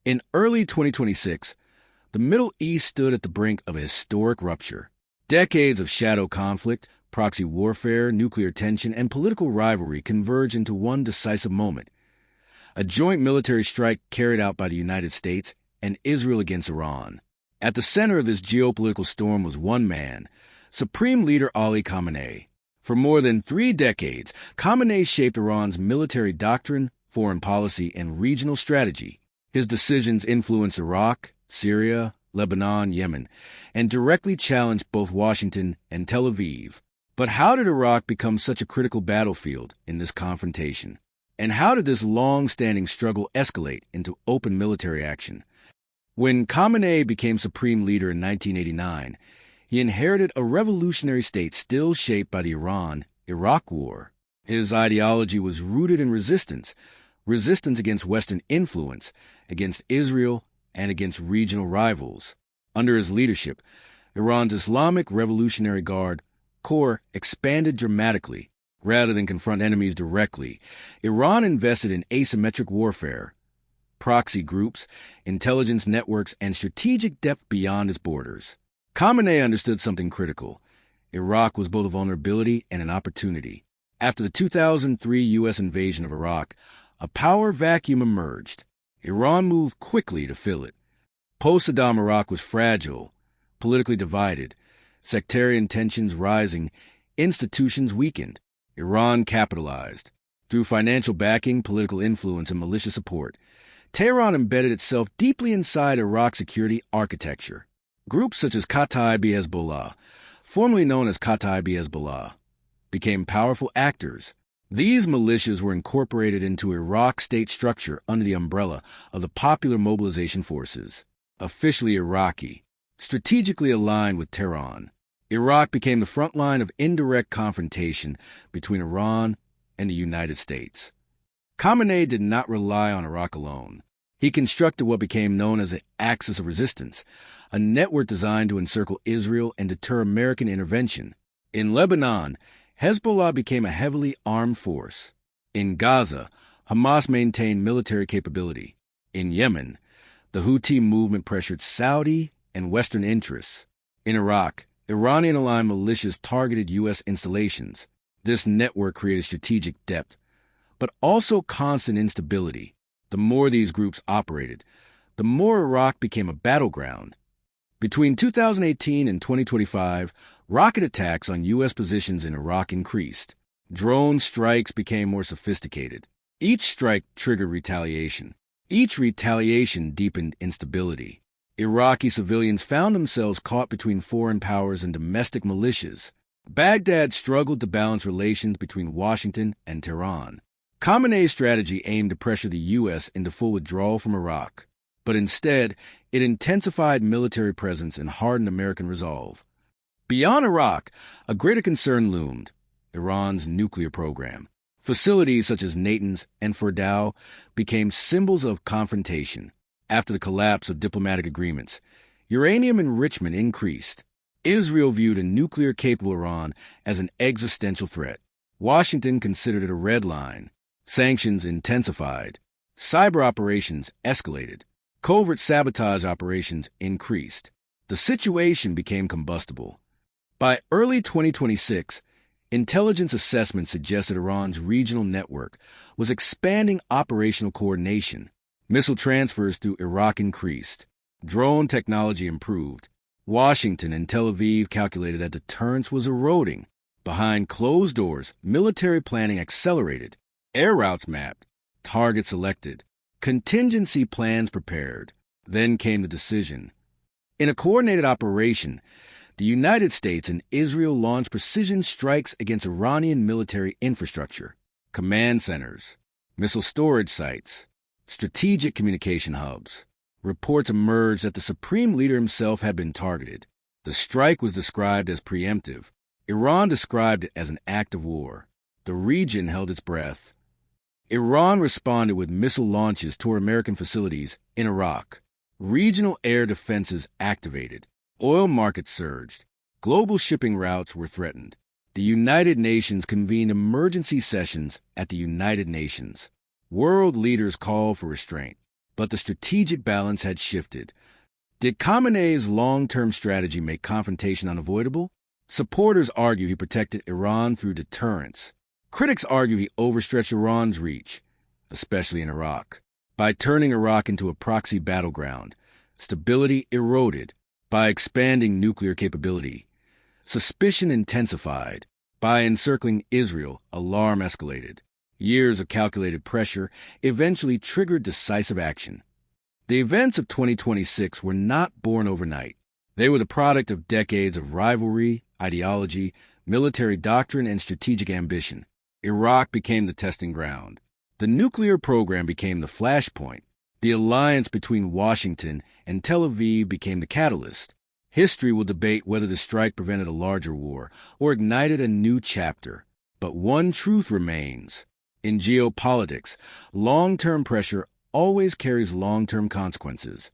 In early 2026, the Middle East stood at the brink of a historic rupture. Decades of shadow conflict, proxy warfare, nuclear tension, and political rivalry converged into one decisive moment. A joint military strike carried out by the United States and Israel against Iran. At the center of this geopolitical storm was one man, Supreme Leader Ali Khamenei. For more than 3 decades, Khamenei shaped Iran's military doctrine, foreign policy, and regional strategy. His decisions influenced Iraq, Syria, Lebanon, Yemen, and directly challenged both Washington and Tel Aviv. But how did Iraq become such a critical battlefield in this confrontation? And how did this long-standing struggle escalate into open military action? When Khamenei became supreme leader in 1989, he inherited a revolutionary state still shaped by the Iran-Iraq War. His ideology was rooted in resistance against Western influence, against Israel, and against regional rivals. Under his leadership, Iran's Islamic Revolutionary Guard Corps expanded dramatically. Rather than confront enemies directly, Iran invested in asymmetric warfare, proxy groups, intelligence networks, and strategic depth beyond its borders. Khamenei understood something critical. Iraq was both a vulnerability and an opportunity. After the 2003 U.S. invasion of Iraq, a power vacuum emerged. Iran moved quickly to fill it. Post-Saddam Iraq was fragile, politically divided, sectarian tensions rising, institutions weakened. Iran capitalized. Through financial backing, political influence, and militia support, Tehran embedded itself deeply inside Iraq's security architecture. Groups such as Hezbollah, formerly known as Hezbollah, became powerful actors. These militias were incorporated into Iraq's state structure under the umbrella of the Popular Mobilization Forces, officially Iraqi, strategically aligned with Tehran. Iraq became the front line of indirect confrontation between Iran and the United States. Khamenei did not rely on Iraq alone. He constructed what became known as an axis of resistance, a network designed to encircle Israel and deter American intervention. In Lebanon, Hezbollah became a heavily armed force. In Gaza, Hamas maintained military capability. In Yemen, the Houthi movement pressured Saudi and Western interests. In Iraq, Iranian-aligned militias targeted U.S. installations. This network created strategic depth, but also constant instability. The more these groups operated, the more Iraq became a battleground. Between 2018 and 2025, rocket attacks on U.S. positions in Iraq increased. Drone strikes became more sophisticated. Each strike triggered retaliation. Each retaliation deepened instability. Iraqi civilians found themselves caught between foreign powers and domestic militias. Baghdad struggled to balance relations between Washington and Tehran. Khamenei's strategy aimed to pressure the U.S. into full withdrawal from Iraq, but instead, it intensified military presence and hardened American resolve. Beyond Iraq, a greater concern loomed: Iran's nuclear program. Facilities such as Natanz and Fordow became symbols of confrontation. After the collapse of diplomatic agreements, uranium enrichment increased. Israel viewed a nuclear-capable Iran as an existential threat. Washington considered it a red line. Sanctions intensified. Cyber operations escalated. Covert sabotage operations increased. The situation became combustible. By early 2026, intelligence assessments suggested Iran's regional network was expanding operational coordination. Missile transfers through Iraq increased. Drone technology improved. Washington and Tel Aviv calculated that deterrence was eroding. Behind closed doors, military planning accelerated. Air routes mapped. Targets selected. Contingency plans prepared. Then came the decision. In a coordinated operation, the United States and Israel launched precision strikes against Iranian military infrastructure, command centers, missile storage sites, strategic communication hubs. Reports emerged that the Supreme Leader himself had been targeted. The strike was described as preemptive. Iran described it as an act of war. The region held its breath. Iran responded with missile launches toward American facilities in Iraq. Regional air defenses activated. Oil markets surged. Global shipping routes were threatened. The United Nations convened emergency sessions at the United Nations. World leaders called for restraint. But the strategic balance had shifted. Did Khamenei's long-term strategy make confrontation unavoidable? Supporters argue he protected Iran through deterrence. Critics argue he overstretched Iran's reach, especially in Iraq. By turning Iraq into a proxy battleground, stability eroded. By expanding nuclear capability, suspicion intensified. By encircling Israel, alarm escalated. Years of calculated pressure eventually triggered decisive action. The events of 2026 were not born overnight. They were the product of decades of rivalry, ideology, military doctrine, and strategic ambition. Iraq became the testing ground. The nuclear program became the flashpoint. The alliance between Washington and Tel Aviv became the catalyst. History will debate whether the strike prevented a larger war or ignited a new chapter. But one truth remains. In geopolitics, long-term pressure always carries long-term consequences.